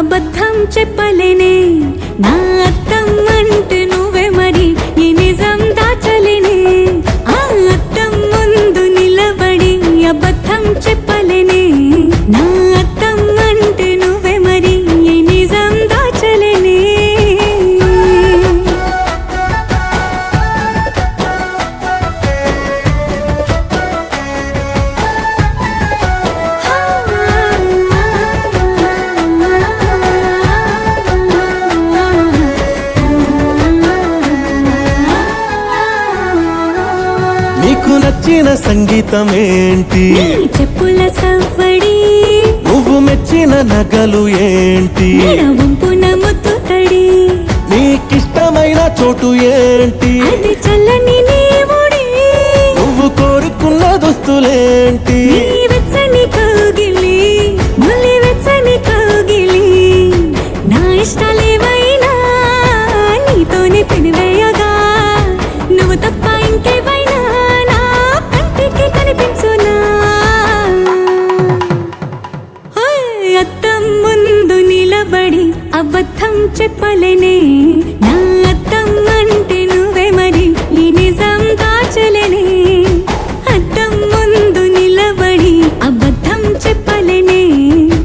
అబద్ధం చెప్పలేనే నా అద్దం అంటే నువ్వే మరి ఈ నిజం దాచలేనే ఆ అద్దం ముందు నిలబడి అబద్ధం చెప్పలేనే నా అద్దం అంటే నువ్వే మరి ఈ నిజం దాచలేనే నీకు నచ్చిన సంగీతం ఏంటి చెప్పుల సవ్వడి నువ్వు మెచ్చిన నగలు ఏంటి వంపున ముత్తు తడి నీకిష్టమైన చోటు ఏంటి అది చల్లని నీవుడి నువ్వు కోరుకున్న దుస్తులేంటి వెచ్చని కౌగిలి ములి వెచ్చని కౌగిలి నా ఇష్టాలేవైనా నీతోనే పెనివేయగా నువ్వు తప్ప ఇంకేవైనా నా కంటికి కనిపించునా అద్దం ముందు నిలబడి అబద్ధం చెప్పలేనే నా అద్దం అంటే నువ్వే మరి ఈ నిజం దాచలేనే అద్దం ముందు నిలబడి అబద్ధం చెప్పలేనే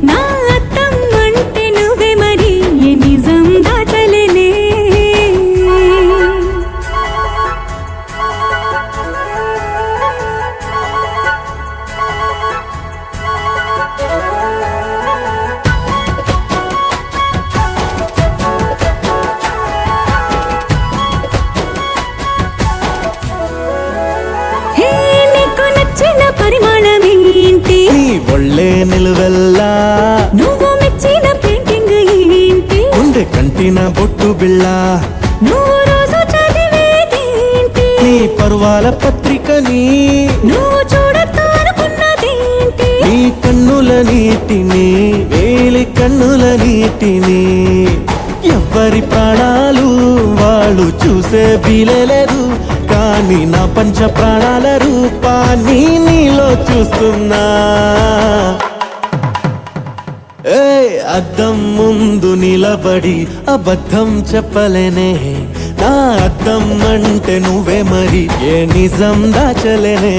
నా అద్దం అంటే నువ్వే మరి ఈ నిజం దాచలేనే హే నీకు నచ్చిన పరిమాణం ఏంటి నీ ఒళ్ళే నిలువెల్లా నువ్వు మెచ్చిన పెయింటింగ్ ఏంటి ఉండే కంటిన బొట్టు బిళ్ళ నువ్వు రోజు చదివేదేంటి నీ పర్వాల పత్రికని నువ్వు చూడొద్దు అనుకున్నదేంటి నీ కన్నుల నీటిని వేలి కన్నుల నీటిని ఎవ్వరి ప్రాణాలు వాళ్ళు చూసే వీలేదు కానీ నా పంచ ప్రాణాల రూపాన్ని నీలో చూస్తున్నా అద్దం ముందు నిలబడి అబద్ధం చెప్పలేనే నా అద్దం అంటే నువ్వే మరి ఏ నిజం దాచలేనే